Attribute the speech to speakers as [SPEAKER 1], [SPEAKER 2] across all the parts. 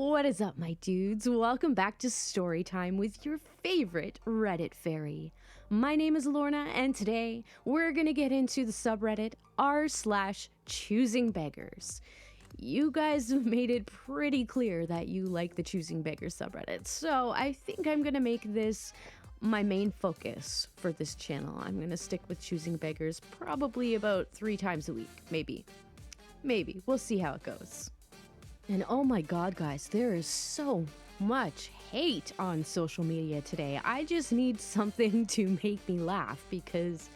[SPEAKER 1] What is up, my dudes? Welcome back to Storytime with your favorite Reddit fairy. My name is Lorna, and today we're gonna get into the subreddit r/ChoosingBeggars. You guys have made it pretty clear that you like the Choosing Beggars subreddit, so I think I'm gonna make this my main focus for this channel. I'm gonna stick with Choosing Beggars probably about 3 times a week, maybe. We'll see how it goes. And oh my god, guys, there is so much hate on social media today. I just need something to make me laugh because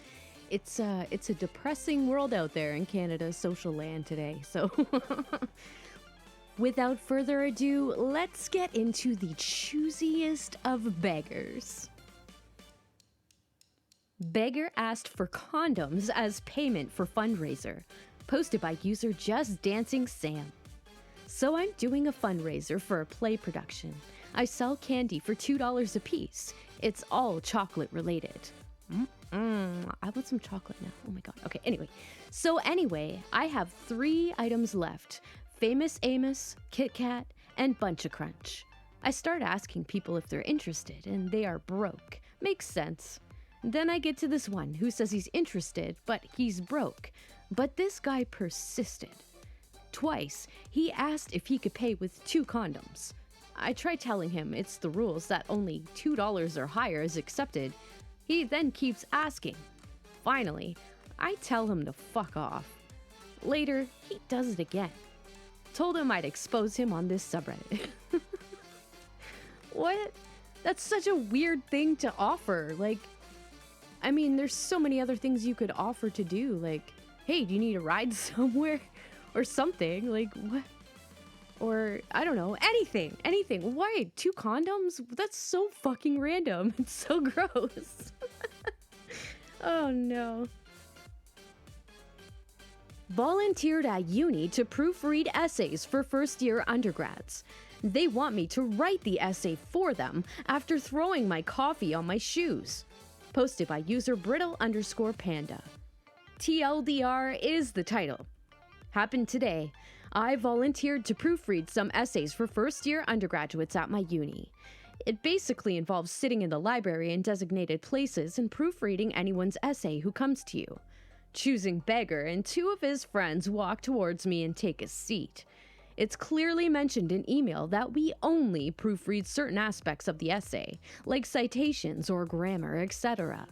[SPEAKER 1] it's a depressing world out there in Canada's social land today. So without further ado, let's get into the choosiest of beggars. Beggar asked for condoms as payment for fundraiser. Posted by user Just Dancing Sam. So I'm doing a fundraiser for a play production. I sell candy for $2 a piece. It's all chocolate related. I want some chocolate now. Oh my god. Okay, anyway, I have 3 items left. Famous Amos, Kit Kat, and Bunch of Crunch. I start asking people if they're interested, and they are broke. Makes sense. Then I get to this one who says he's interested, but he's broke. But this guy persisted. Twice, he asked if he could pay with 2 condoms. I tried telling him it's the rules that only $2 or higher is accepted. He then keeps asking. Finally, I tell him to fuck off. Later, he does it again. Told him I'd expose him on this subreddit. What? That's such a weird thing to offer. I mean, there's so many other things you could offer to do. Hey, do you need a ride somewhere? Or something, what? Or, I don't know, anything. Why? 2 condoms? That's so fucking random. It's so gross. Oh no. Volunteered at uni to proofread essays for first-year undergrads. They want me to write the essay for them after throwing my coffee on my shoes. Posted by user brittle_panda. TLDR is the title. Happened today. I volunteered to proofread some essays for first-year undergraduates at my uni. It basically involves sitting in the library in designated places and proofreading anyone's essay who comes to you. Choosing Beggar and 2 of his friends walk towards me and take a seat. It's clearly mentioned in email that we only proofread certain aspects of the essay, like citations or grammar, etc.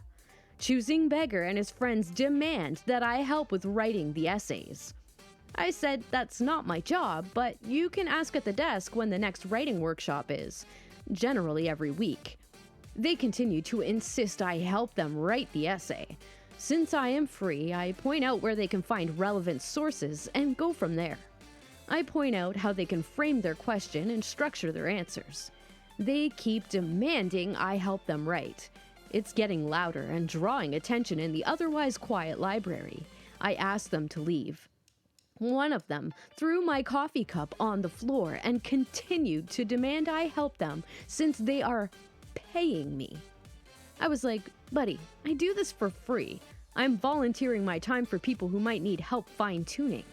[SPEAKER 1] Choosing Beggar and his friends demand that I help with writing the essays. I said that's not my job, but you can ask at the desk when the next writing workshop is, generally every week. They continue to insist I help them write the essay. Since I am free, I point out where they can find relevant sources and go from there. I point out how they can frame their question and structure their answers. They keep demanding I help them write. It's getting louder and drawing attention in the otherwise quiet library. I ask them to leave. One of them threw my coffee cup on the floor and continued to demand I help them since they are paying me. I was like, buddy, I do this for free. I'm volunteering my time for people who might need help fine-tuning.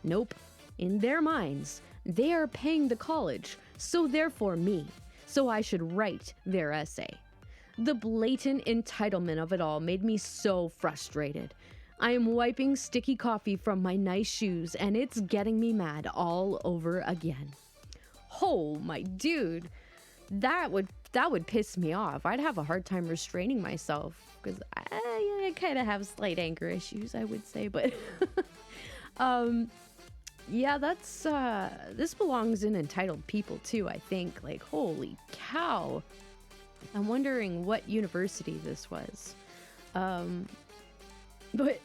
[SPEAKER 1] Nope. In their minds, they are paying the college, so therefore me. So I should write their essay. The blatant entitlement of it all made me so frustrated. I am wiping sticky coffee from my nice shoes, and it's getting me mad all over again. Oh, my dude. That would piss me off. I'd have a hard time restraining myself, because I kind of have slight anger issues, I would say, but... yeah, that's, this belongs in entitled people, too, I think. Holy cow. I'm wondering what university this was. But,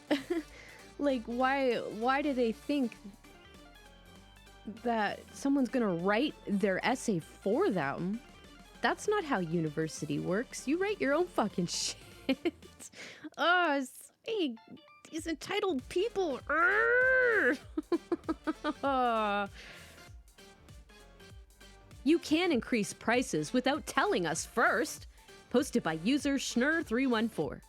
[SPEAKER 1] why do they think that someone's gonna write their essay for them? That's not how university works. You write your own fucking shit. Oh, these entitled people. You can increase prices without telling us first. Posted by user Schnur314.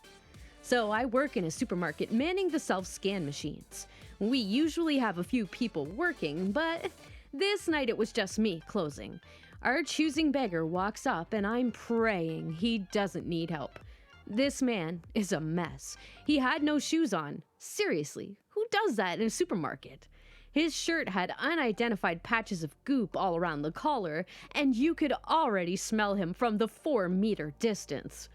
[SPEAKER 1] So I work in a supermarket manning the self-scan machines. We usually have a few people working, but This night it was just me closing. Our choosing beggar walks up and I'm praying he doesn't need help. This man is a mess. He had no shoes on. Seriously, who does that in a supermarket? His shirt had unidentified patches of goop all around the collar, and you could already smell him from the 4-meter distance.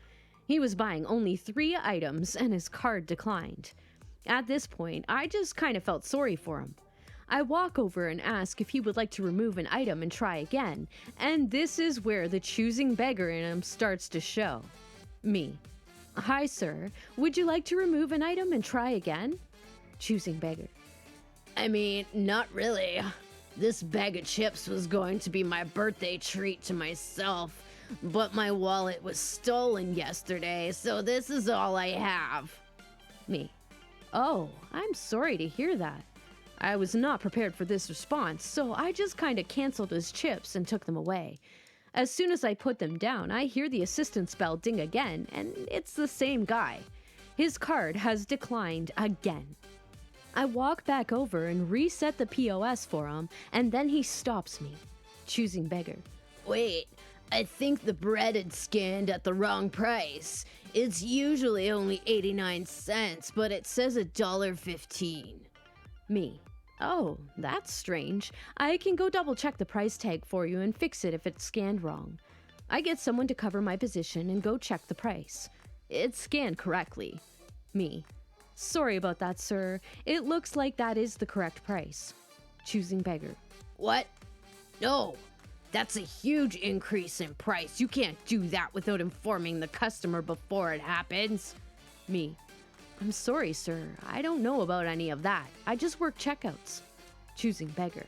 [SPEAKER 1] He was buying only 3 items and his card declined. At this point, I just kind of felt sorry for him. I walk over and ask if he would like to remove an item and try again, and this is where the choosing beggar in him starts to show. Me. Hi, sir. Would you like to remove an item and try again? Choosing beggar.
[SPEAKER 2] I mean, not really. This bag of chips was going to be my birthday treat to myself, but my wallet was stolen yesterday, so this is all I have.
[SPEAKER 1] Me. Oh, I'm sorry to hear that. I was not prepared for this response, so I just kind of canceled his chips and took them away. As soon as I put them down, I hear the assistant's bell ding again, and it's the same guy. His card has declined again. I walk back over and reset the POS for him, and then he stops me. Choosing beggar.
[SPEAKER 2] Wait, I think the bread had scanned at the wrong price. It's usually only 89 cents, but it says $1.15.
[SPEAKER 1] Me. Oh, that's strange. I can go double check the price tag for you and fix it if it's scanned wrong. I get someone to cover my position and go check the price. It's scanned correctly. Me. Sorry about that, sir. It looks like that is the correct price. Choosing beggar.
[SPEAKER 2] What? No, that's a huge increase in price. You can't do that without informing the customer before it happens.
[SPEAKER 1] Me. I'm sorry, sir. I don't know about any of that. I just work checkouts. Choosing beggar.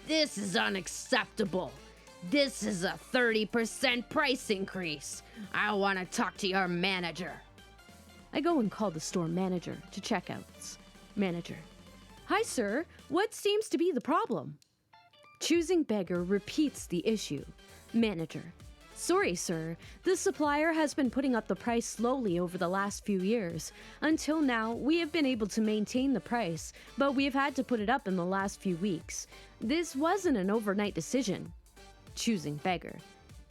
[SPEAKER 2] This is unacceptable. This is a 30% price increase. I want to talk to your manager.
[SPEAKER 1] I go and call the store manager to checkouts. Manager. Hi, sir. What seems to be the problem? Choosing beggar repeats the issue. Manager. Sorry, sir. The supplier has been putting up the price slowly over the last few years. Until now, we have been able to maintain the price, but we have had to put it up in the last few weeks. This wasn't an overnight decision. Choosing beggar.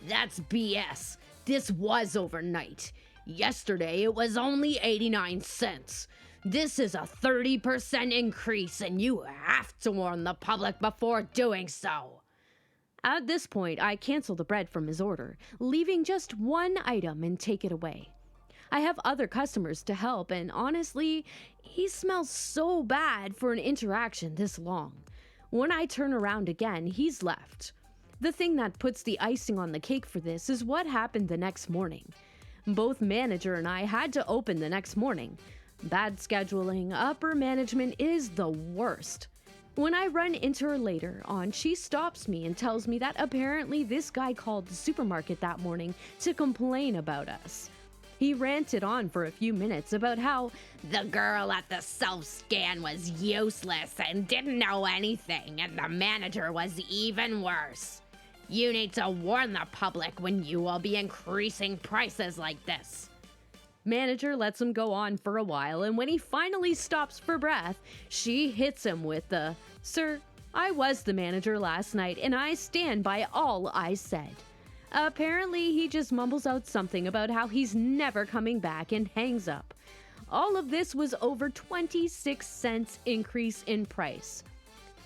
[SPEAKER 2] That's BS. This was overnight. Yesterday, it was only 89 cents. This is a 30% increase, and you have to warn the public before doing so.
[SPEAKER 1] At this point, I cancel the bread from his order, leaving just one item and take it away. I have other customers to help, and honestly, he smells so bad for an interaction this long. When I turn around again, he's left. The thing that puts the icing on the cake for this is what happened the next morning. Both manager and I had to open the next morning. Bad scheduling, upper management is the worst. When I run into her later on, she stops me and tells me that apparently this guy called the supermarket that morning to complain about us. He ranted on for a few minutes about how
[SPEAKER 2] the girl at the self-scan was useless and didn't know anything, and the manager was even worse. You need to warn the public when you will be increasing prices like this.
[SPEAKER 1] Manager lets him go on for a while, and when he finally stops for breath, she hits him with the, "Sir, I was the manager last night, and I stand by all I said." Apparently, he just mumbles out something about how he's never coming back and hangs up. All of this was over 26 cents increase in price.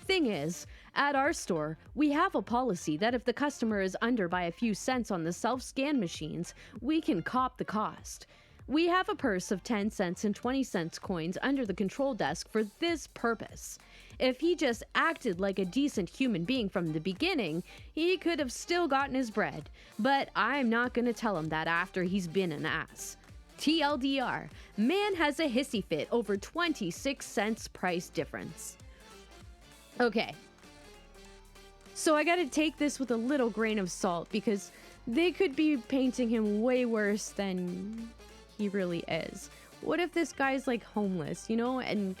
[SPEAKER 1] Thing is, at our store, we have a policy that if the customer is under by a few cents on the self-scan machines, we can cop the cost. We have a purse of 10 cents and 20 cents coins under the control desk for this purpose. If he just acted like a decent human being from the beginning, he could have still gotten his bread. But I'm not going to tell him that after he's been an ass. TLDR, man has a hissy fit over 26 cents price difference. Okay. So I gotta take this with a little grain of salt because they could be painting him way worse than he really is. What if this guy's like homeless, and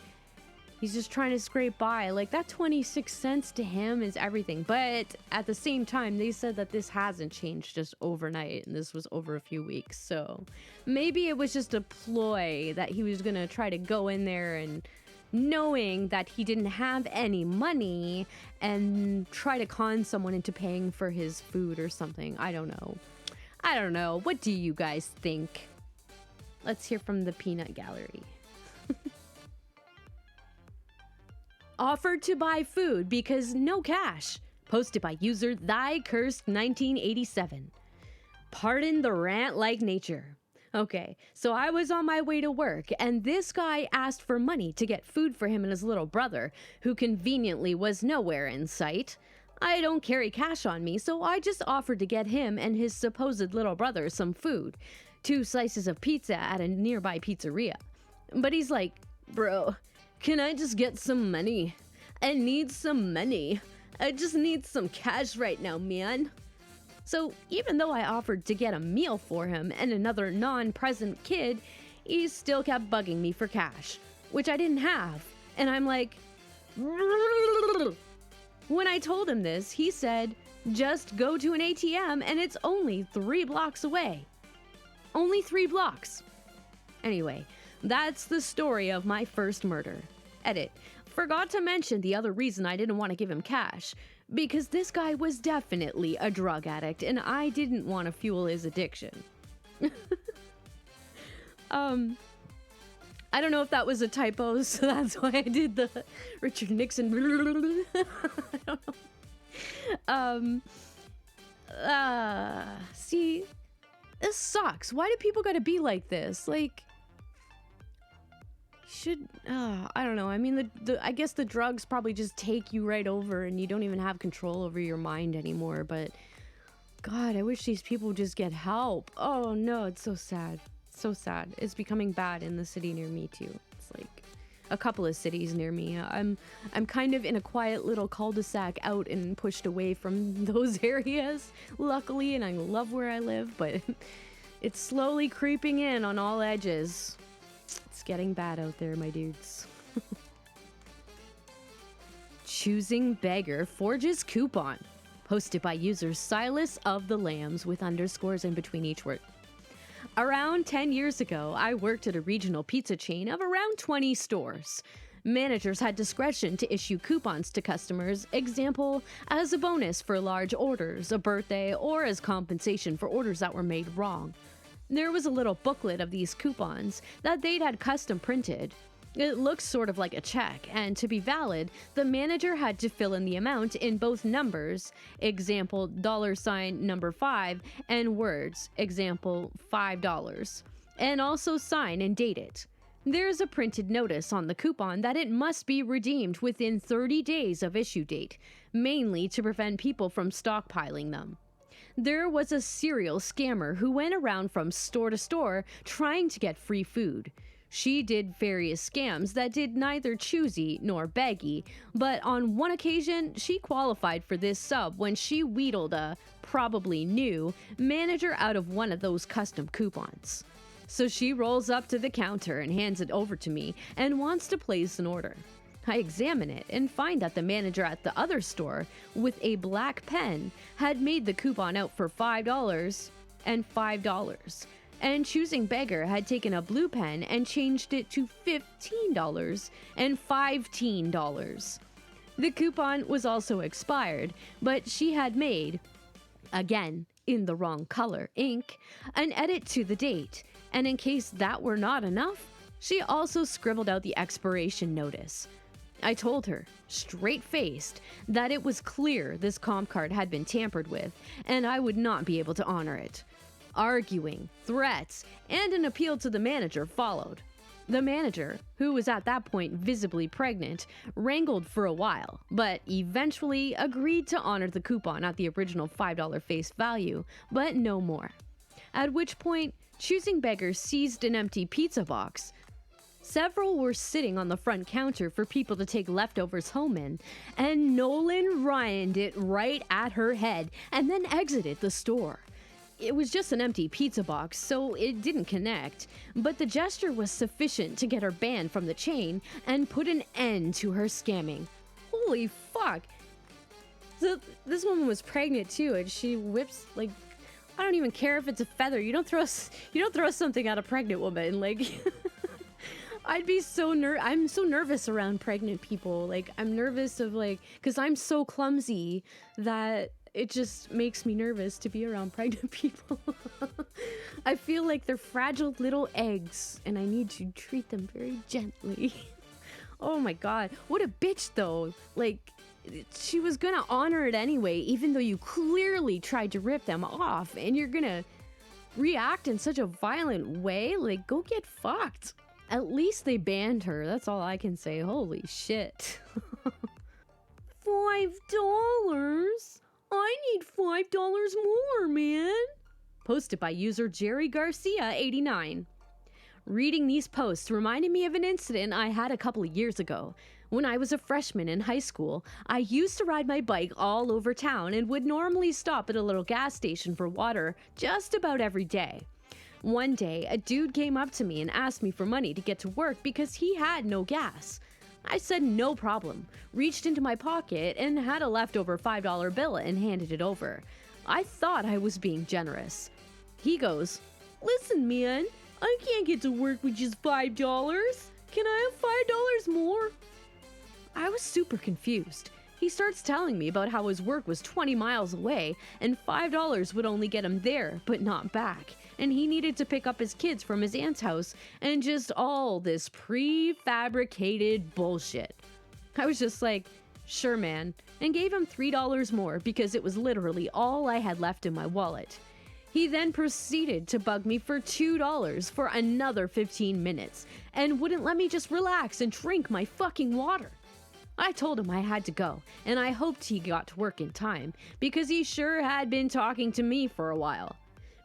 [SPEAKER 1] he's just trying to scrape by? Like, that 26 cents to him is everything. But at the same time, they said that this hasn't changed just overnight, and this was over a few weeks. So maybe it was just a ploy that he was gonna try to go in there and knowing that he didn't have any money and try to con someone into paying for his food or something. I don't know. What do you guys think? Let's hear from the peanut gallery. Offered to buy food because no cash. Posted by user ThyCursed1987. Pardon the rant-like nature. Okay, so I was on my way to work, and this guy asked for money to get food for him and his little brother, who conveniently was nowhere in sight. I don't carry cash on me, so I just offered to get him and his supposed little brother some food. 2 slices of pizza at a nearby pizzeria. But he's like, bro, can I just get some money? I need some money. I just need some cash right now, man. So even though I offered to get a meal for him and another non-present kid, he still kept bugging me for cash, which I didn't have. And I'm like, when I told him this, he said, just go to an ATM and it's only 3 blocks away. Only 3 blocks. Anyway, that's the story of my first murder. Edit. Forgot to mention the other reason I didn't want to give him cash. Because this guy was definitely a drug addict and I didn't want to fuel his addiction. I don't know if that was a typo, so that's why I did the Richard Nixon. I don't know. See, this sucks. Why do people gotta be like this? Like, I don't know. I mean, I guess the drugs probably just take you right over and you don't even have control over your mind anymore. But God, I wish these people just get help. Oh no, it's so sad. So sad. It's becoming bad in the city near me too. It's like a couple of cities near me. I'm kind of in a quiet little cul-de-sac out and pushed away from those areas, luckily, and I love where I live, but it's slowly creeping in on all edges. It's getting bad out there, my dudes. Choosing Beggar forges coupon. Posted by user Silas of the Lambs with underscores in between each word. Around 10 years ago, I worked at a regional pizza chain of around 20 stores. Managers had discretion to issue coupons to customers, example, as a bonus for large orders, a birthday, or as compensation for orders that were made wrong. There was a little booklet of these coupons that they'd had custom printed. It looks sort of like a check, and to be valid, the manager had to fill in the amount in both numbers, example $number 5, and words, example $5, and also sign and date it. There's a printed notice on the coupon that it must be redeemed within 30 days of issue date, mainly to prevent people from stockpiling them. There was a serial scammer who went around from store to store trying to get free food. She did various scams that did neither choosy nor beggy, but on one occasion, she qualified for this sub when she wheedled a, probably new, manager out of one of those custom coupons. So she rolls up to the counter and hands it over to me and wants to place an order. I examine it and find that the manager at the other store, with a black pen, had made the coupon out for $5 and $5. And Choosing Beggar had taken a blue pen and changed it to $15 and $15. The coupon was also expired, but she had made, again, in the wrong color ink, an edit to the date, and in case that were not enough, she also scribbled out the expiration notice. I told her, straight-faced, that it was clear this comp card had been tampered with, and I would not be able to honor it. Arguing, threats, and an appeal to the manager followed. The manager, who was at that point visibly pregnant, wrangled for a while, but eventually agreed to honor the coupon at the original $5 face value, but no more. At which point, Choosing Beggar seized an empty pizza box. Several were sitting on the front counter for people to take leftovers home in, and Nolan Ryaned it right at her head and then exited the store. It was just an empty pizza box, so it didn't connect, but the gesture was sufficient to get her banned from the chain and put an end to her scamming. Holy fuck. So this woman was pregnant too, and she whips, like, I don't even care if it's a feather. You don't throw something at a pregnant woman, like... I'd be I'm so nervous around pregnant people. Like, I'm nervous of, like, because I'm so clumsy that it just makes me nervous to be around pregnant people. I feel like they're fragile little eggs, and I need to treat them very gently. Oh my god. What a bitch, though. Like, she was gonna honor it anyway, even though you clearly tried to rip them off, and you're gonna react in such a violent way. Like, go get fucked. At least they banned her. That's all I can say. Holy shit. $5? I need $5 more, man. Posted by user Jerry Garcia 89. Reading these posts reminded me of an incident I had a couple of years ago. When I was a freshman in high school, I used to ride my bike all over town and would normally stop at a little gas station for water just about every day. One day, a dude came up to me and asked me for money to get to work because he had no gas. I said no problem, reached into my pocket and had a leftover $5 bill and handed it over. I thought I was being generous. He goes, "Listen, man, I can't get to work with just $5. Can I have $5 more?" I was super confused. He starts telling me about how his work was 20 miles away and $5 would only get him there, but not back. And he needed to pick up his kids from his aunt's house and just all this prefabricated bullshit. I was just like, sure, man, and gave him $3 more because it was literally all I had left in my wallet. He then proceeded to bug me for $2 for another 15 minutes and wouldn't let me just relax and drink my fucking water. I told him I had to go, and I hoped he got to work in time because he sure had been talking to me for a while.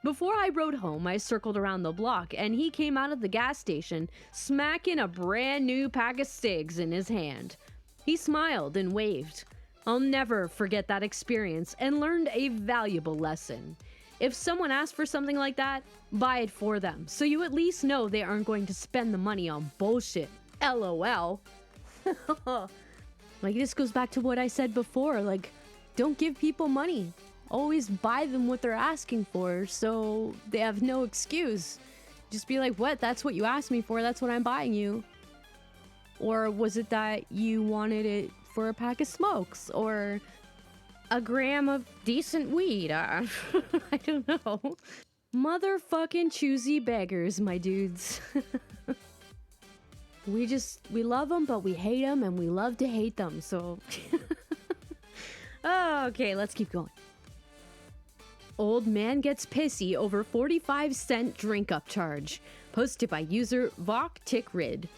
[SPEAKER 1] Before I rode home, I circled around the block and he came out of the gas station smacking a brand new pack of cigs in his hand. He smiled and waved. I'll never forget that experience and learned a valuable lesson. If someone asks for something like that, buy it for them so you at least know they aren't going to spend the money on bullshit. LOL. Like, this goes back to what I said before. Like, don't give people money. Always buy them what they're asking for so they have no excuse. Just be like, what? That's what you asked me for. That's what I'm buying you. Or was it that you wanted it for a pack of smokes or a gram of decent weed? I don't know. Motherfucking choosy beggars, my dudes. We love them, but we hate them, and we love to hate them, so... Okay, let's keep going. Old man gets pissy over 45-cent drink upcharge. Posted by user VokTickRid.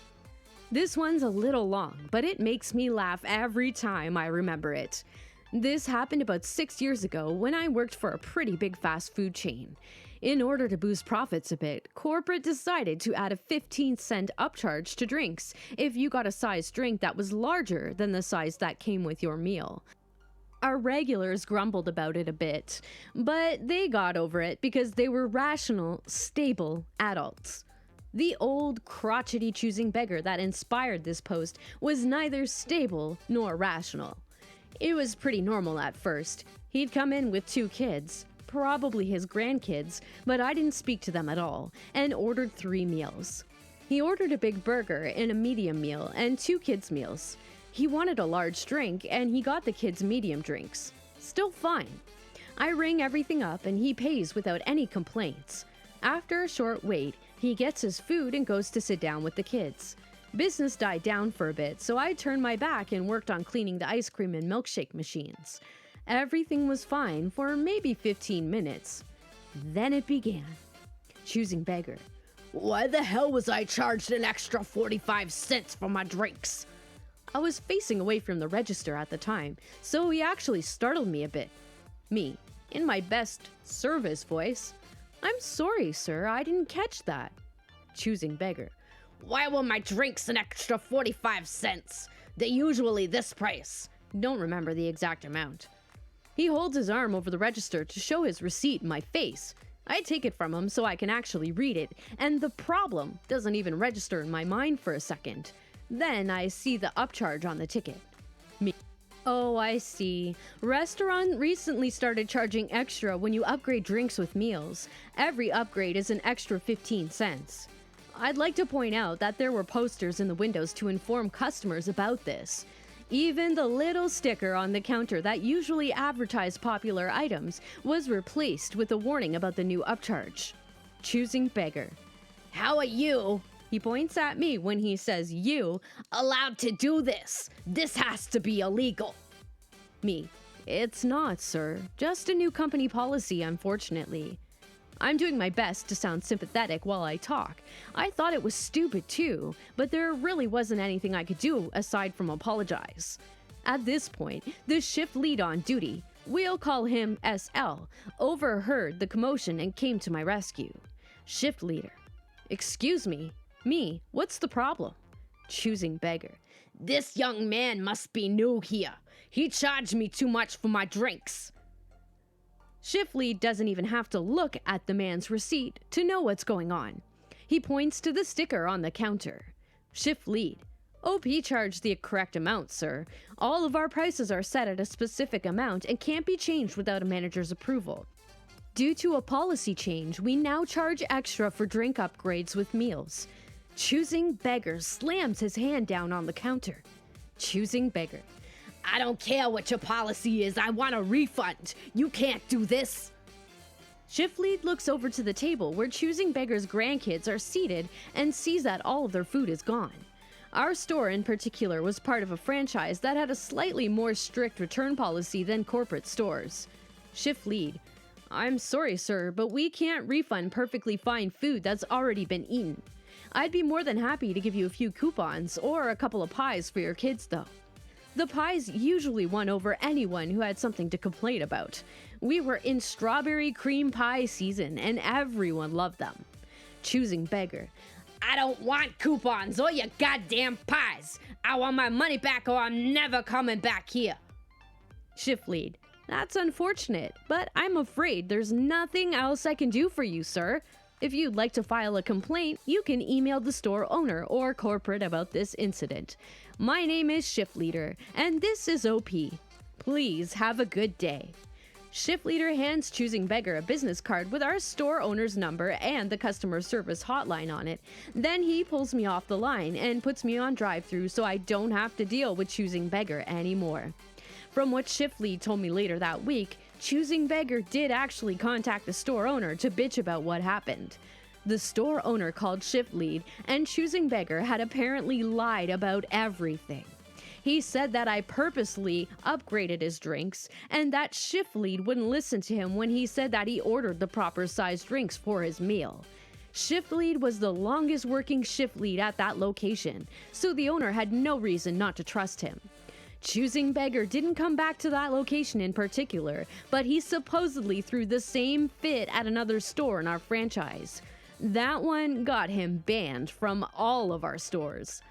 [SPEAKER 1] This one's a little long, but it makes me laugh every time I remember it. This happened about 6 years ago when I worked for a pretty big fast food chain. In order to boost profits a bit, corporate decided to add a 15-cent upcharge to drinks if you got a size drink that was larger than the size that came with your meal. Our regulars grumbled about it a bit, but they got over it because they were rational, stable adults. The old, crotchety choosing beggar that inspired this post was neither stable nor rational. It was pretty normal at first. He'd come in with 2 kids, probably his grandkids, but I didn't speak to them at all, and ordered 3 meals. He ordered a big burger and a medium meal and 2 kids' meals. He wanted a large drink, and he got the kids' medium drinks. Still fine. I ring everything up, and he pays without any complaints. After a short wait, he gets his food and goes to sit down with the kids. Business died down for a bit, so I turned my back and worked on cleaning the ice cream and milkshake machines. Everything was fine for maybe 15 minutes. Then it began. Choosing beggar. Why the hell was I charged an extra 45 cents for my drinks? I was facing away from the register at the time, so he actually startled me a bit. Me, in my best service voice. I'm sorry, sir, I didn't catch that. Choosing beggar. Why were my drinks an extra 45 cents? They're usually this price. Don't remember the exact amount. He holds his arm over the register to show his receipt in my face. I take it from him so I can actually read it, and the problem doesn't even register in my mind for a second. Then I see the upcharge on the ticket. Me. Oh, I see. Restaurant recently started charging extra when you upgrade drinks with meals. Every upgrade is an extra 15 cents. I'd like to point out that there were posters in the windows to inform customers about this. Even the little sticker on the counter that usually advertised popular items was replaced with a warning about the new upcharge. Choosing Beggar.
[SPEAKER 2] How are you,
[SPEAKER 1] He points at me when he says you.
[SPEAKER 2] allowed to do this? This has to be illegal.
[SPEAKER 1] Me. It's not, sir. Just a new company policy, unfortunately. I'm doing my best to sound sympathetic while I talk. I thought it was stupid too, but there really wasn't anything I could do aside from apologize. At this point, the shift lead on duty, we'll call him SL, overheard the commotion and came to my rescue. Shift leader. Excuse me. Me. What's the problem? Choosing Beggar.
[SPEAKER 2] This young man must be new here. He charged me too much for my drinks.
[SPEAKER 1] Shift lead doesn't even have to look at the man's receipt to know what's going on. He points to the sticker on the counter. Shift lead. OP charged the correct amount, sir. All of our prices are set at a specific amount and can't be changed without a manager's approval. Due to a policy change, we now charge extra for drink upgrades with meals. Choosing Beggar slams his hand down on the counter. Choosing Beggar.
[SPEAKER 2] I don't care what your policy is. I want a refund. You can't do this.
[SPEAKER 1] Shift lead looks over to the table where Choosing Beggar's grandkids are seated and sees that all of their food is gone. Our store in particular was part of a franchise that had a slightly more strict return policy than corporate stores. Shift lead. I'm sorry, sir, but we can't refund perfectly fine food that's already been eaten. I'd be more than happy to give you a few coupons or a couple of pies for your kids, though. The pies usually won over anyone who had something to complain about. We were in strawberry cream pie season, and everyone loved them. Choosing Beggar.
[SPEAKER 2] I don't want coupons or your goddamn pies. I want my money back or I'm never coming back here.
[SPEAKER 1] Shift lead. That's unfortunate, but I'm afraid there's nothing else I can do for you, sir. If you'd like to file a complaint, you can email the store owner or corporate about this incident. My name is Shift Leader, and this is OP. Please have a good day. Shift Leader hands Choosing Beggar a business card with our store owner's number and the customer service hotline on it. Then he pulls me off the line and puts me on drive-thru so I don't have to deal with Choosing Beggar anymore. From what Shift Lead told me later that week, Choosing Beggar did actually contact the store owner to bitch about what happened. The store owner called Shift Lead, and Choosing Beggar had apparently lied about everything. He said that I purposely upgraded his drinks, and that Shift Lead wouldn't listen to him when he said that he ordered the proper size drinks for his meal. Shift Lead was the longest working shift lead at that location, so the owner had no reason not to trust him. Choosing Beggar didn't come back to that location in particular, but he supposedly threw the same fit at another store in our franchise. That one got him banned from all of our stores.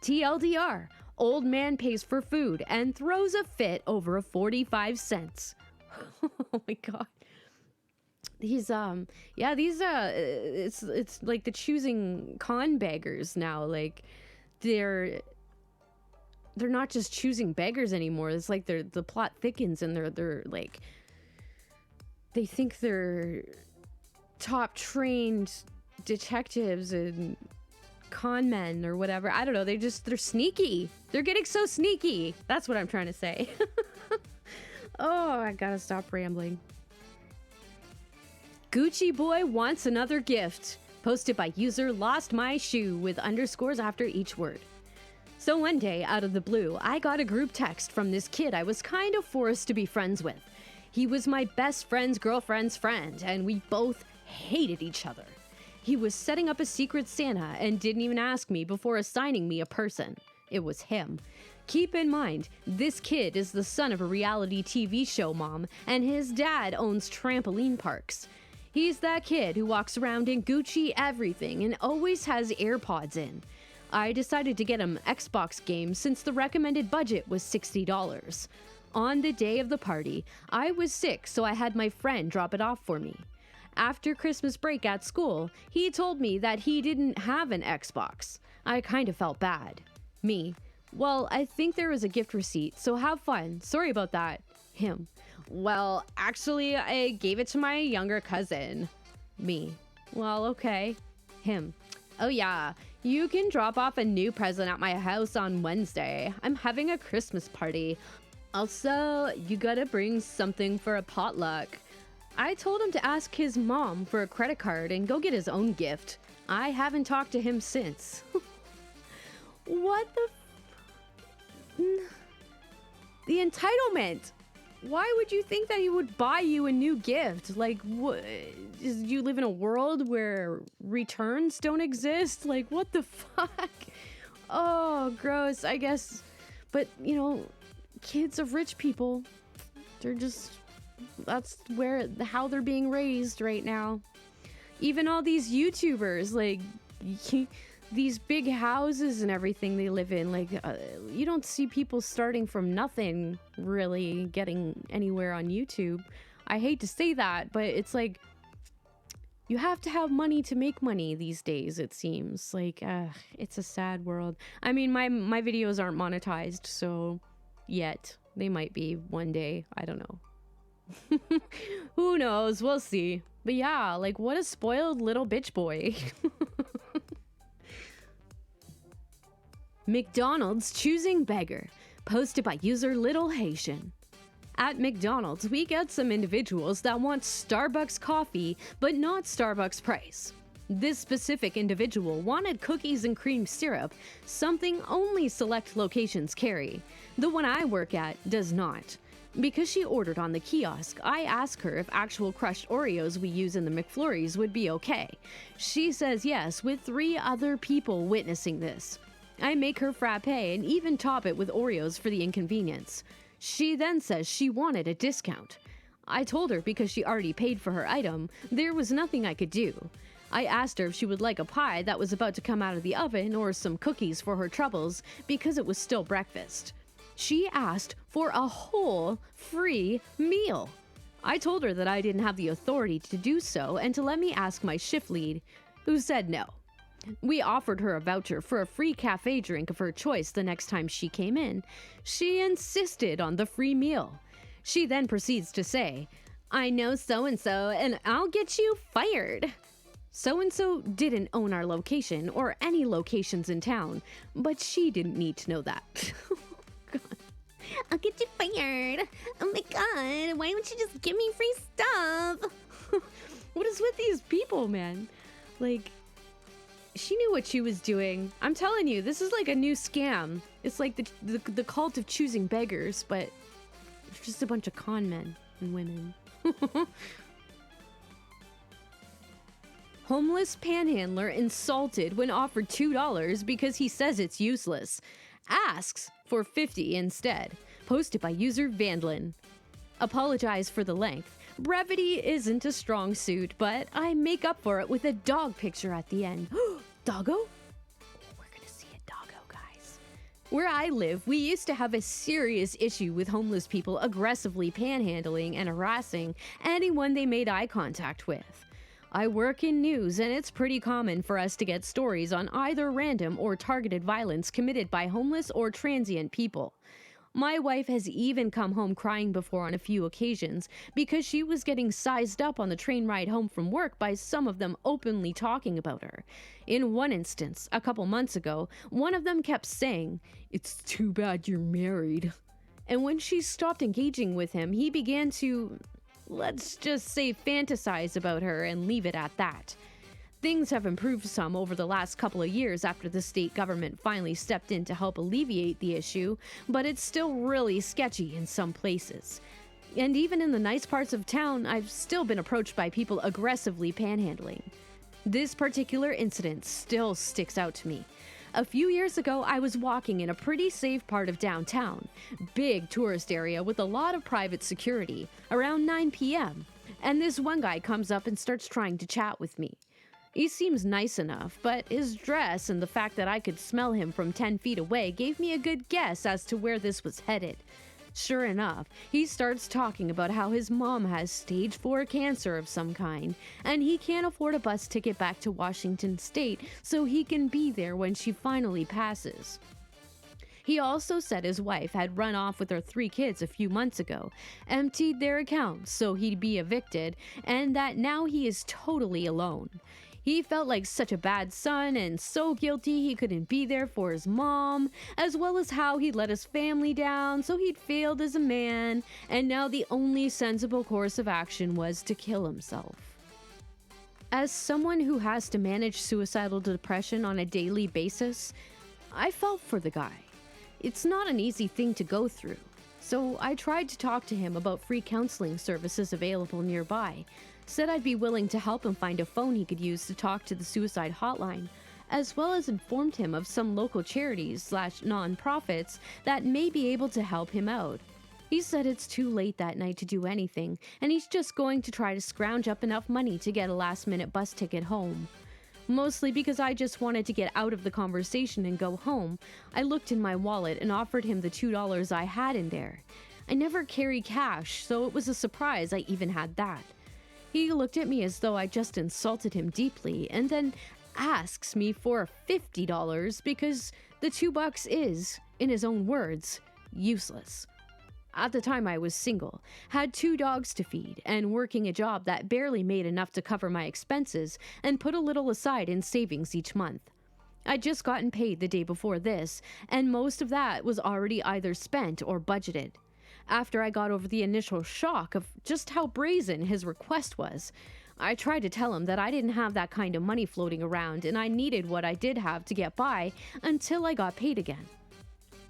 [SPEAKER 1] TLDR, old man pays for food and throws a fit over 45 cents. Oh my god. These it's like the choosing con beggars now. Like they're not just choosing beggars anymore. It's like the plot thickens and they're like they think they're top trained detectives and con men or whatever. I don't know. They're sneaky. They're getting so sneaky. That's what I'm trying to say. Oh, I gotta stop rambling. Gucci boy wants another gift. Posted by user lost my shoe with underscores after each word. So one day, out of the blue, I got a group text from this kid I was kind of forced to be friends with. He was my best friend's girlfriend's friend, and we both hated each other. He was setting up a secret Santa and didn't even ask me before assigning me a person. It was him. Keep in mind, this kid is the son of a reality TV show mom, and his dad owns trampoline parks. He's that kid who walks around in Gucci everything and always has AirPods in. I decided to get him Xbox games since the recommended budget was $60. On the day of the party, I was sick, so I had my friend drop it off for me. After Christmas break at school, he told me that he didn't have an Xbox. I kind of felt bad. Me. Well, I think there was a gift receipt, so have fun. Sorry about that. Him. Well, actually, I gave it to my younger cousin. Me. Well, okay. Him. Oh yeah, you can drop off a new present at my house on Wednesday. I'm having a Christmas party. Also, you gotta bring something for a potluck. I told him to ask his mom for a credit card and go get his own gift. I haven't talked to him since. What the entitlement? Why would you think that he would buy you a new gift? Like, what? You live in a world where returns don't exist? Like, what the fuck? Oh, gross, I guess. But, you know, kids of rich people, that's how they're being raised right now. Even all these YouTubers, like, these big houses and everything they live in, like, you don't see people starting from nothing really getting anywhere on YouTube. I hate to say that, but it's like, you have to have money to make money these days, it seems. Like, it's a sad world. I mean, my videos aren't monetized, so yet. They might be one day. I don't know. Who knows? We'll see. But yeah, like, what a spoiled little bitch boy. McDonald's choosing Beggar, posted by user Little Haitian. At McDonald's, we get some individuals that want Starbucks coffee, but not Starbucks price. This specific individual wanted cookies and cream syrup, something only select locations carry. The one I work at does not. Because she ordered on the kiosk, I ask her if actual crushed Oreos we use in the McFlurries would be okay. She says yes, with 3 other people witnessing this. I make her frappe and even top it with Oreos for the inconvenience. She then says she wanted a discount. I told her because she already paid for her item, there was nothing I could do. I asked her if she would like a pie that was about to come out of the oven or some cookies for her troubles because it was still breakfast. She asked for a whole free meal. I told her that I didn't have the authority to do so and to let me ask my shift lead, who said no. We offered her a voucher for a free cafe drink of her choice the next time she came in. She insisted on the free meal. She then proceeds to say, "I know so-and-so and I'll get you fired." So-and-so didn't own our location or any locations in town, but she didn't need to know that. God. "I'll get you fired. Oh my god, why don't you just give me free stuff?" What is with these people, man? Like, she knew what she was doing. I'm telling you, this is like a new scam. It's like the cult of choosing beggars, but it's just a bunch of con men and women. Homeless panhandler insulted when offered $2 because he says it's useless. Asks for $50 instead. Posted by user Vandalin. Apologize for the length. Brevity isn't a strong suit, but I make up for it with a dog picture at the end. Doggo? We're gonna see a doggo, guys. Where I live, we used to have a serious issue with homeless people aggressively panhandling and harassing anyone they made eye contact with. I work in news, and it's pretty common for us to get stories on either random or targeted violence committed by homeless or transient people. My wife has even come home crying before on a few occasions because she was getting sized up on the train ride home from work by some of them openly talking about her. In one instance, a couple months ago, one of them kept saying, "It's too bad you're married." And when she stopped engaging with him, he began to, let's just say, fantasize about her and leave it at that. Things have improved some over the last couple of years after the state government finally stepped in to help alleviate the issue, but it's still really sketchy in some places. And even in the nice parts of town, I've still been approached by people aggressively panhandling. This particular incident still sticks out to me. A few years ago, I was walking in a pretty safe part of downtown, big tourist area with a lot of private security, around 9 p.m., and this one guy comes up and starts trying to chat with me. He seems nice enough, but his dress and the fact that I could smell him from 10 feet away gave me a good guess as to where this was headed. Sure enough, he starts talking about how his mom has stage 4 cancer of some kind, and he can't afford a bus ticket back to Washington State so he can be there when she finally passes. He also said his wife had run off with her 3 kids a few months ago, emptied their accounts so he'd be evicted, and that now he is totally alone. He felt like such a bad son and so guilty he couldn't be there for his mom, as well as how he'd let his family down, so he'd failed as a man, and now the only sensible course of action was to kill himself. As someone who has to manage suicidal depression on a daily basis, I felt for the guy. It's not an easy thing to go through, so I tried to talk to him about free counseling services available nearby, said I'd be willing to help him find a phone he could use to talk to the suicide hotline, as well as informed him of some local charities/nonprofits that may be able to help him out. He said it's too late that night to do anything, and he's just going to try to scrounge up enough money to get a last-minute bus ticket home. Mostly because I just wanted to get out of the conversation and go home, I looked in my wallet and offered him the $2 I had in there. I never carry cash, so it was a surprise I even had that. He looked at me as though I just insulted him deeply, and then asks me for $50 because the $2 is, in his own words, useless. At the time I was single, had 2 dogs to feed, and working a job that barely made enough to cover my expenses and put a little aside in savings each month. I'd just gotten paid the day before this, and most of that was already either spent or budgeted. After I got over the initial shock of just how brazen his request was, I tried to tell him that I didn't have that kind of money floating around and I needed what I did have to get by until I got paid again.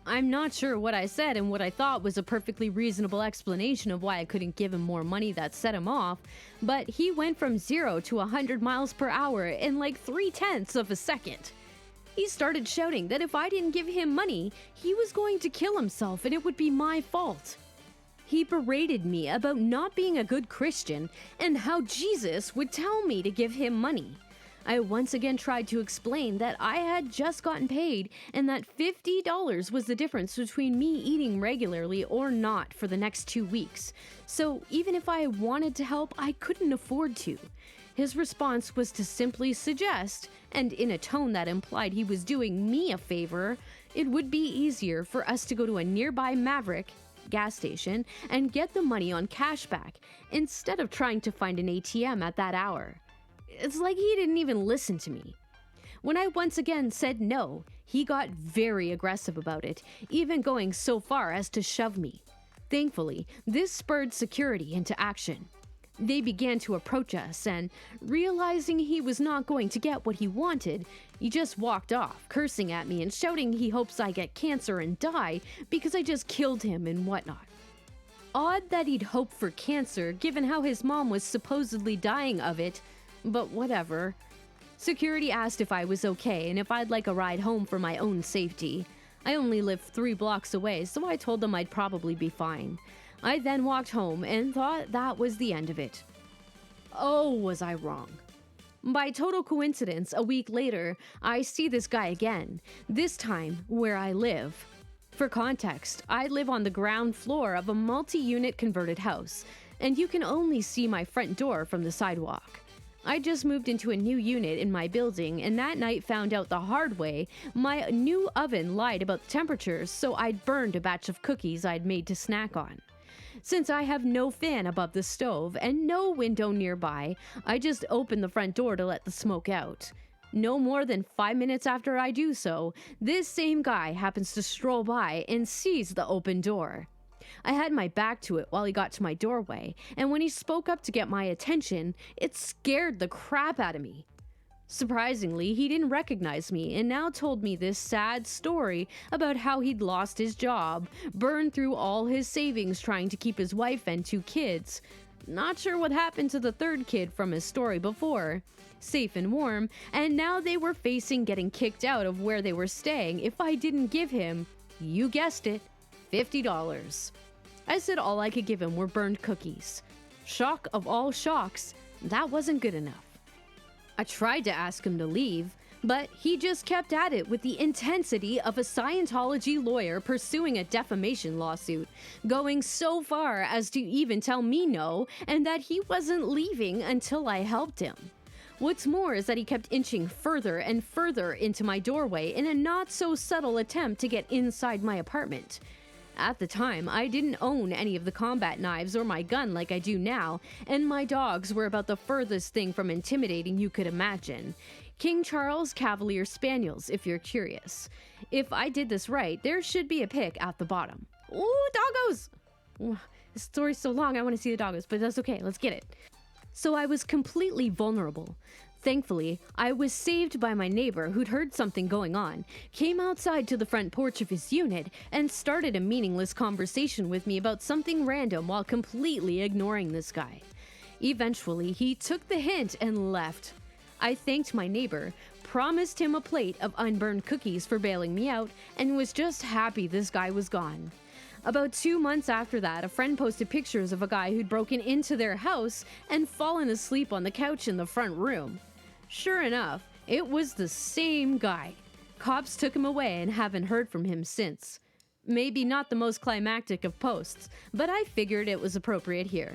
[SPEAKER 1] I'm not sure what I said and what I thought was a perfectly reasonable explanation of why I couldn't give him more money that set him off, but he went from 0 to 100 miles per hour in like 0.3 of a second. He started shouting that if I didn't give him money, he was going to kill himself and it would be my fault. He berated me about not being a good Christian and how Jesus would tell me to give him money. I once again tried to explain that I had just gotten paid and that $50 was the difference between me eating regularly or not for the next 2 weeks. So even if I wanted to help, I couldn't afford to. His response was to simply suggest, and in a tone that implied he was doing me a favor, it would be easier for us to go to a nearby Maverick gas station and get the money on cashback instead of trying to find an ATM at that hour. It's like he didn't even listen to me. When I once again said no, he got very aggressive about it, even going so far as to shove me. Thankfully, this spurred security into action. They began to approach us, and realizing he was not going to get what he wanted, he just walked off, cursing at me and shouting he hopes I get cancer and die because I just killed him and whatnot. Odd that he'd hope for cancer, given how his mom was supposedly dying of it, but whatever. Security asked if I was okay and if I'd like a ride home for my own safety. I only live 3 blocks away, so I told them I'd probably be fine. I then walked home and thought that was the end of it. Oh, was I wrong. By total coincidence, a week later, I see this guy again, this time where I live. For context, I live on the ground floor of a multi-unit converted house, and you can only see my front door from the sidewalk. I just moved into a new unit in my building, and that night found out the hard way my new oven lied about the temperatures, so I'd burned a batch of cookies I'd made to snack on. Since I have no fan above the stove and no window nearby, I just open the front door to let the smoke out. No more than 5 minutes after I do so, this same guy happens to stroll by and sees the open door. I had my back to it while he got to my doorway, and when he spoke up to get my attention, it scared the crap out of me. Surprisingly, he didn't recognize me and now told me this sad story about how he'd lost his job, burned through all his savings trying to keep his wife and 2 kids. Not sure what happened to the 3rd kid from his story before. Safe and warm, and now they were facing getting kicked out of where they were staying if I didn't give him, you guessed it, $50. I said all I could give him were burned cookies. Shock of all shocks, that wasn't good enough. I tried to ask him to leave, but he just kept at it with the intensity of a Scientology lawyer pursuing a defamation lawsuit, going so far as to even tell me no and that he wasn't leaving until I helped him. What's more is that he kept inching further and further into my doorway in a not-so-subtle attempt to get inside my apartment. At the time, I didn't own any of the combat knives or my gun like I do now, and my dogs were about the furthest thing from intimidating you could imagine. King Charles Cavalier Spaniels, if you're curious. If I did this right, there should be a pic at the bottom. Ooh, doggos! The story's so long, I want to see the doggos, but that's okay, let's get it. So I was completely vulnerable. Thankfully, I was saved by my neighbor who'd heard something going on, came outside to the front porch of his unit, and started a meaningless conversation with me about something random while completely ignoring this guy. Eventually, he took the hint and left. I thanked my neighbor, promised him a plate of unburned cookies for bailing me out, and was just happy this guy was gone. About 2 months after that, a friend posted pictures of a guy who'd broken into their house and fallen asleep on the couch in the front room. Sure enough, it was the same guy. Cops took him away and haven't heard from him since. Maybe not the most climactic of posts, but I figured it was appropriate here.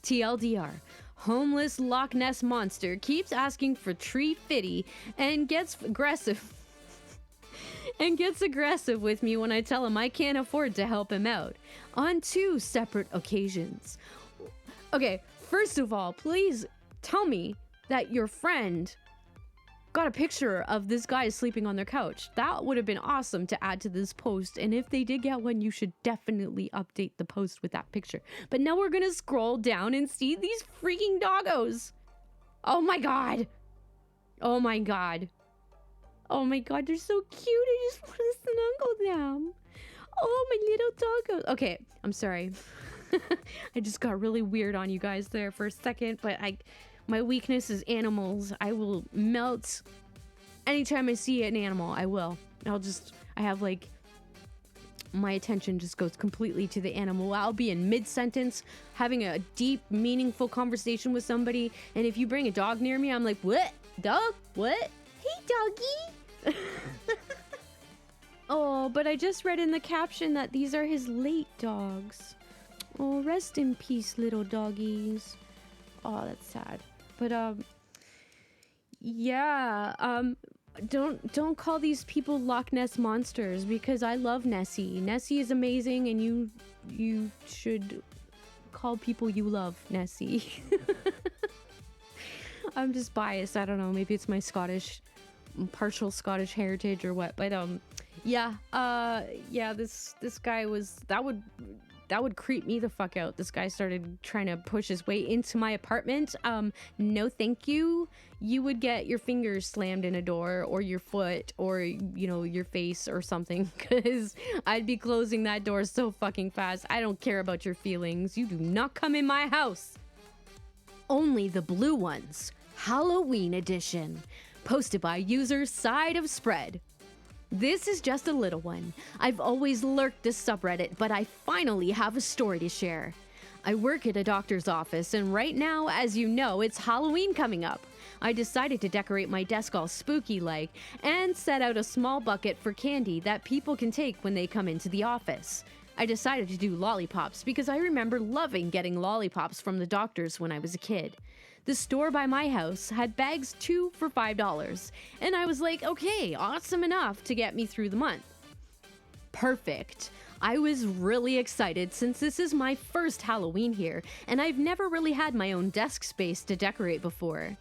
[SPEAKER 1] TLDR, homeless Loch Ness monster keeps asking for tree fitty and gets aggressive with me when I tell him I can't afford to help him out on 2 separate occasions. Okay, first of all, please tell me that your friend got a picture of this guy sleeping on their couch. That would have been awesome to add to this post, and if they did get one, you should definitely update the post with that picture. But now we're gonna scroll down and see these freaking doggos. Oh my god. Oh my god. Oh my god, they're so cute. I just want to snuggle them. Oh, my little doggos. Okay, I'm sorry. I just got really weird on you guys there for a second, but my weakness is animals. I will melt anytime I see an animal. I will. I have like, my attention just goes completely to the animal. I'll be in mid-sentence having a deep, meaningful conversation with somebody, and if you bring a dog near me, I'm like, what? Dog? What? Hey, doggy. Oh, but I just read in the caption that these are his late dogs. Oh, rest in peace, little doggies. Oh, that's sad. But don't call these people Loch Ness monsters, because I love Nessie. Nessie is amazing, and you should call people you love Nessie. I'm just biased. I don't know. Maybe it's my partial Scottish heritage or what. But this guy was that would creep me the fuck out. This guy started trying to push his way into my apartment. No thank you. You would get your fingers slammed in a door, or your foot, or, your face or something, because I'd be closing that door so fucking fast. I don't care about your feelings. You do not come in my house. Only the Blue Ones, Halloween edition. Posted by user Side of Spread. This is just a little one. I've always lurked this subreddit, but I finally have a story to share. I work at a doctor's office, and right now, as you know, it's Halloween coming up. I decided to decorate my desk all spooky-like and set out a small bucket for candy that people can take when they come into the office. I decided to do lollipops because I remember loving getting lollipops from the doctors when I was a kid. The store by my house had bags 2 for $5, and I was like, okay, awesome enough to get me through the month. Perfect. I was really excited since this is my first Halloween here, and I've never really had my own desk space to decorate before.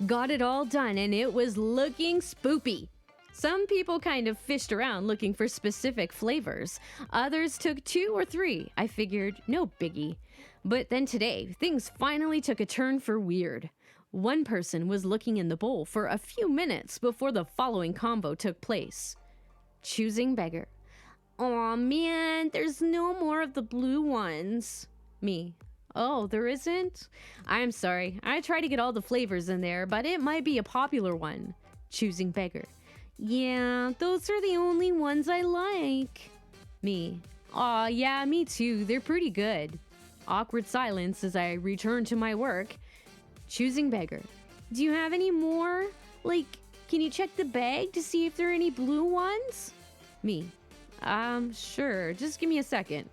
[SPEAKER 1] Got it all done, and it was looking spoopy. Some people kind of fished around looking for specific flavors. Others took 2 or 3. I figured, no biggie. But then today, things finally took a turn for weird. One person was looking in the bowl for a few minutes before the following combo took place. Choosing Beggar. Aw man, there's no more of the blue ones. Me. Oh, there isn't? I'm sorry. I tried to get all the flavors in there, but it might be a popular one. Choosing Beggar. Yeah, those are the only ones I like. Me. Aw, yeah, me too. They're pretty good. Awkward silence as I return to my work. Choosing Beggar. Do you have any more? Like, can you check the bag to see if there are any blue ones? Me. Sure. Just give me a second.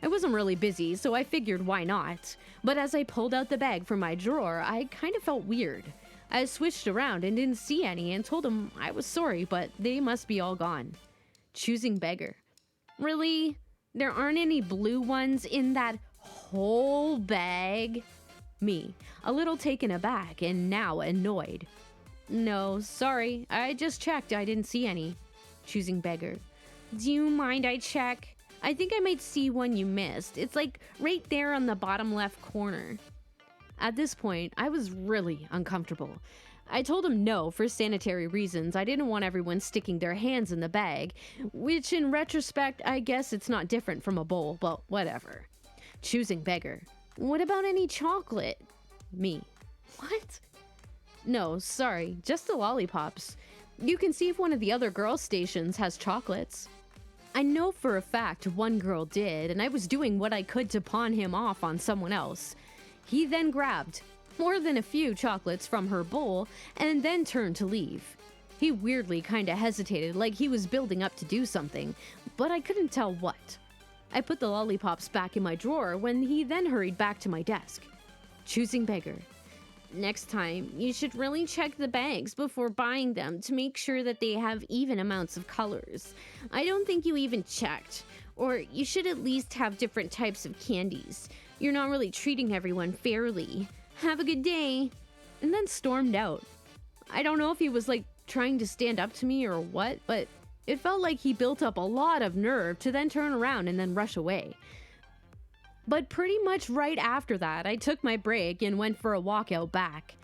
[SPEAKER 1] I wasn't really busy, so I figured why not. But as I pulled out the bag from my drawer, I kind of felt weird. I switched around and didn't see any and told him I was sorry, but they must be all gone. Choosing Beggar. Really? there aren't any blue ones in that whole bag? Me, a little taken aback and now annoyed. No, sorry, I just checked. I didn't see any. Choosing Beggar. Do you mind I check? I think I might see one you missed. It's like right there on the bottom left corner. At this point, I was really uncomfortable. I told him no for sanitary reasons. I didn't want everyone sticking their hands in the bag, which in retrospect, I guess it's not different from a bowl, but whatever. Choosing Beggar. What about any chocolate? Me. What? No, sorry, just the lollipops. You can see if one of the other girls' stations has chocolates. I know for a fact one girl did, and I was doing what I could to pawn him off on someone else. He then grabbed more than a few chocolates from her bowl and then turned to leave. He weirdly kinda hesitated, like he was building up to do something, but I couldn't tell what. I put the lollipops back in my drawer when he then hurried back to my desk. Choosing Beggar. Next time, you should really check the bags before buying them to make sure that they have even amounts of colors. I don't think you even checked. Or you should at least have different types of candies. You're not really treating everyone fairly. Have a good day. And then stormed out. I don't know if he was like trying to stand up to me or what, but it felt like he built up a lot of nerve to then turn around and then rush away. But pretty much right after that, I took my break and went for a walk out back.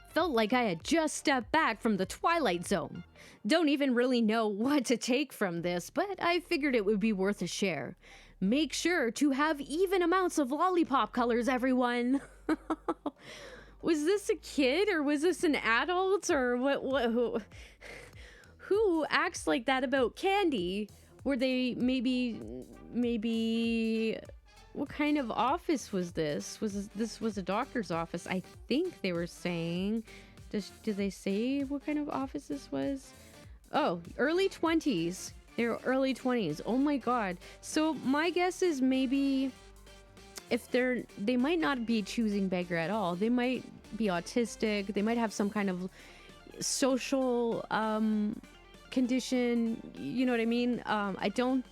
[SPEAKER 1] Felt like I had just stepped back from the Twilight Zone. Don't even really know what to take from this, but I figured it would be worth a share. Make sure to have even amounts of lollipop colors, everyone. Was this a kid or was this an adult or who acts like that about candy? Were they maybe what kind of office was this? This was a doctor's office, I think they were saying. Did they say what kind of office this was? Oh, early 20s. They were early 20s. Oh my god. So my guess is maybe if they might not be choosing Beggar at all. They might be autistic. They might have some kind of social condition. You know what I mean? I don't,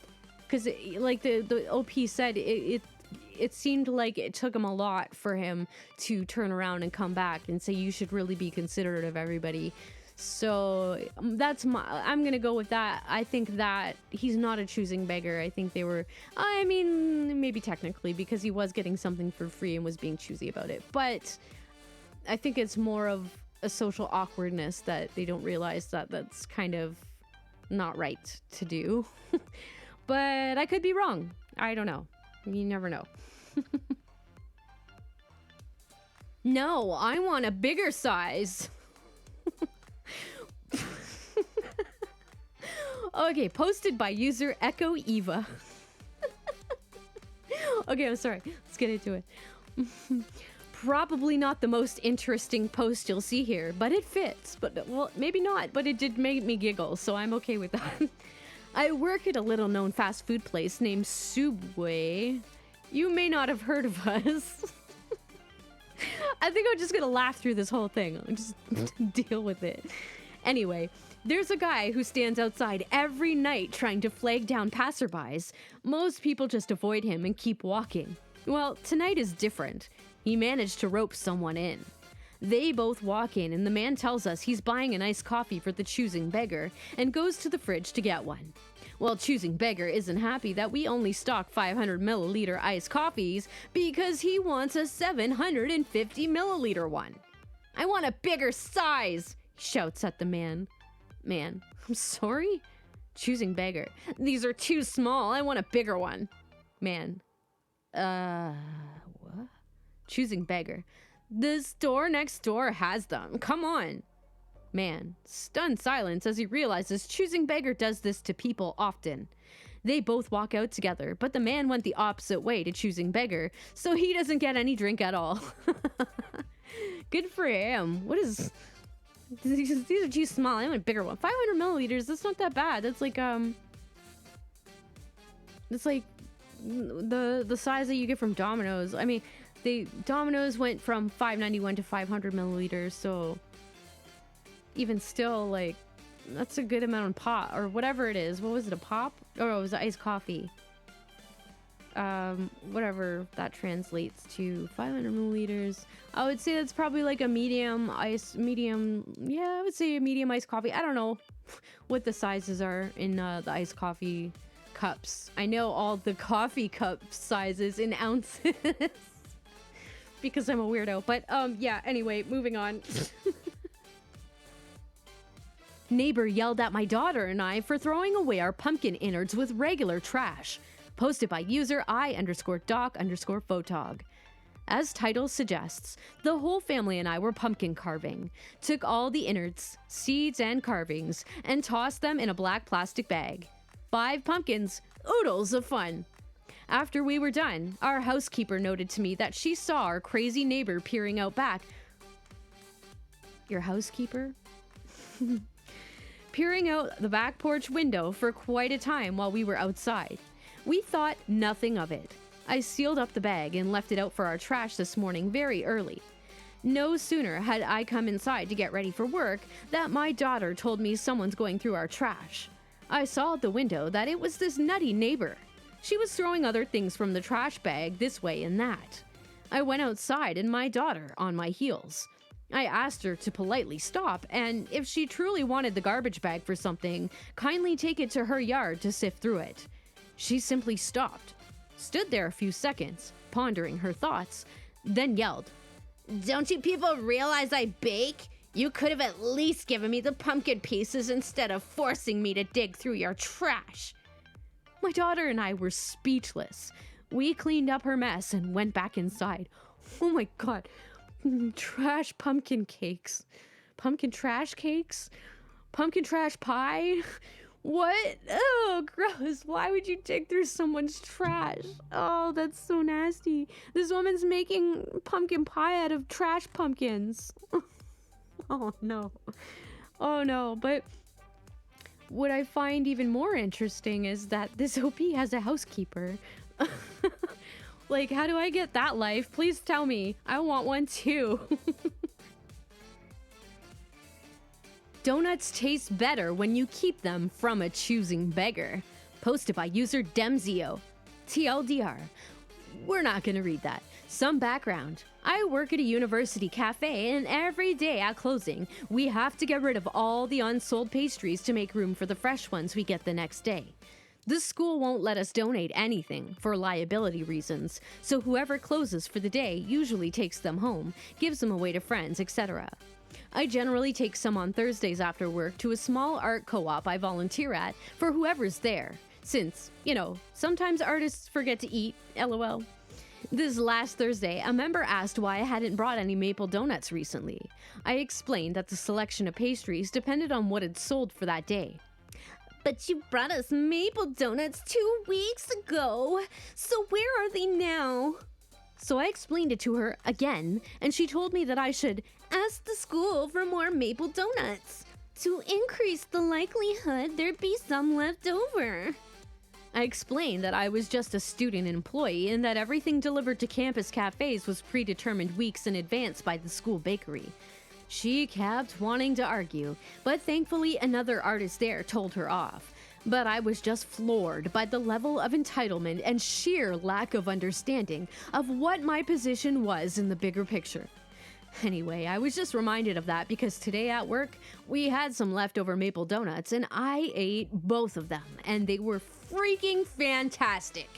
[SPEAKER 1] because like the OP said, it seemed like it took him a lot for him to turn around and come back and say you should really be considerate of everybody. So I'm gonna go with that. I think that he's not a choosing Beggar. I think they were, I mean, maybe technically because he was getting something for free and was being choosy about it. But I think it's more of a social awkwardness that they don't realize that that's kind of not right to do. But I could be wrong. I don't know. You never know. No, I want a bigger size. Okay, posted by user Echo Eva. Okay, I'm sorry. Let's get into it. Probably not the most interesting post you'll see here, but it fits. But, well, maybe not, but it did make me giggle, so I'm okay with that. I work at a little-known fast food place named Subway. You may not have heard of us. I think I'm just gonna laugh through this whole thing. I'll just deal with it. Anyway, there's a guy who stands outside every night trying to flag down passerbys. Most people just avoid him and keep walking. Well, tonight is different. He managed to rope someone in. They both walk in and the man tells us he's buying an iced coffee for the choosing Beggar and goes to the fridge to get one. Well, choosing Beggar isn't happy that we only stock 500 milliliter iced coffees because he wants a 750 milliliter one. I want a bigger size, he shouts at the man. Man, I'm sorry? Choosing Beggar. These are too small. I want a bigger one. Man. What? Choosing Beggar. The store next door has them. Come on. Man, stunned silence as he realizes choosing Beggar does this to people often. They both walk out together, but the man went the opposite way to choosing Beggar, so he doesn't get any drink at all. Good for him. What is... These are too small. I want a bigger one. 500 milliliters, that's not that bad. That's like, it's like the size that you get from Domino's. I mean, Domino's went from 591 to 500 milliliters, so... Even still, like, that's a good amount of pop, or whatever it is. What was it, a pop? Or it was iced coffee. whatever that translates to, 500 milliliters. I would say that's probably like a medium, I would say a medium iced coffee. I don't know what the sizes are in the iced coffee cups. I know all the coffee cup sizes in ounces because I'm a weirdo. But yeah, anyway, moving on. Neighbor yelled at my daughter and I for throwing away our pumpkin innards with regular trash. Posted by user I_doc_photog. As title suggests, the whole family and I were pumpkin carving. Took all the innards, seeds, and carvings and tossed them in a black plastic bag. 5 pumpkins, oodles of fun. After we were done, our housekeeper noted to me that she saw our crazy neighbor peering out back. Your housekeeper? Peering out the back porch window for quite a time while we were outside. We thought nothing of it. I sealed up the bag and left it out for our trash this morning very early. No sooner had I come inside to get ready for work that my daughter told me someone's going through our trash. I saw at the window that it was this nutty neighbor. She was throwing other things from the trash bag this way and that. I went outside and my daughter on my heels. I asked her to politely stop and if she truly wanted the garbage bag for something, kindly take it to her yard to sift through it. She simply stopped, stood there a few seconds, pondering her thoughts, then yelled, "Don't you people realize I bake? You could have at least given me the pumpkin pieces instead of forcing me to dig through your trash." My daughter and I were speechless. We cleaned up her mess and went back inside. Oh my god. Trash pumpkin cakes. Pumpkin trash cakes? Pumpkin trash pie? What? Oh, gross. Why would you dig through someone's trash? Oh, that's so nasty. This woman's making pumpkin pie out of trash pumpkins. Oh, no. Oh, no. But what I find even more interesting is that this OP has a housekeeper. Like, how do I get that life? Please tell me. I want one too. Donuts taste better when you keep them from a choosing beggar. Posted by user Demzio. TLDR. We're not gonna read that. Some background. I work at a university cafe and every day at closing, we have to get rid of all the unsold pastries to make room for the fresh ones we get the next day. The school won't let us donate anything for liability reasons, so whoever closes for the day usually takes them home, gives them away to friends, etc. I generally take some on Thursdays after work to a small art co-op I volunteer at for whoever's there, since, sometimes artists forget to eat, lol. This last Thursday, a member asked why I hadn't brought any maple donuts recently. I explained that the selection of pastries depended on what had sold for that day. "But you brought us maple donuts 2 weeks ago, so where are they now?" So I explained it to her again, and she told me that I should ask the school for more maple donuts to increase the likelihood there'd be some left over. I explained that I was just a student employee and that everything delivered to campus cafes was predetermined weeks in advance by the school bakery. She kept wanting to argue, but thankfully another artist there told her off. But I was just floored by the level of entitlement and sheer lack of understanding of what my position was in the bigger picture. Anyway, I was just reminded of that because today at work, we had some leftover maple donuts and I ate both of them and they were freaking fantastic.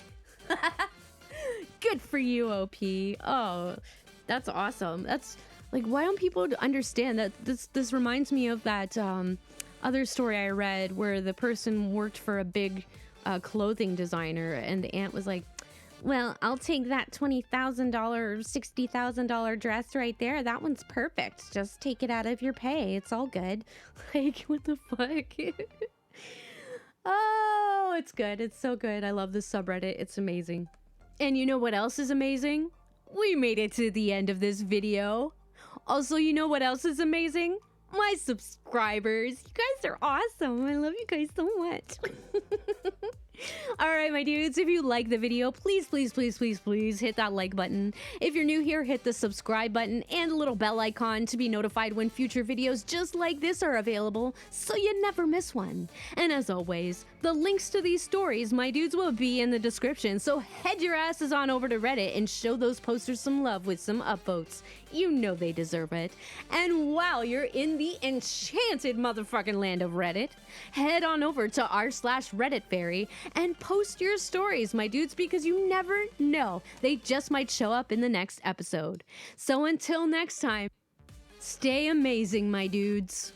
[SPEAKER 1] Good for you, OP. Oh, that's awesome. That's like, why don't people understand that? This reminds me of that other story I read where the person worked for a big clothing designer and the aunt was like, "Well, I'll take that $20,000, $60,000 dress right there. That one's perfect. Just take it out of your pay. It's all good." Like, what the fuck? Oh, it's good. It's so good. I love this subreddit. It's amazing. And you know what else is amazing? We made it to the end of this video. Also, you know what else is amazing? My subscribers. You guys are awesome. I love you guys so much. All right, my dudes, if you like the video, please hit that like button. If you're new here, hit the subscribe button and the little bell icon to be notified when future videos just like this are available, so you never miss one. And as always, the links to these stories, my dudes, will be in the description, so head your asses on over to Reddit and show those posters some love with some upvotes. You know they deserve it. And while you're in the enchanted motherfucking land of Reddit, head on over to r/RedditFairy and post your stories, my dudes, because you never know. They just might show up in the next episode. So until next time, stay amazing, my dudes.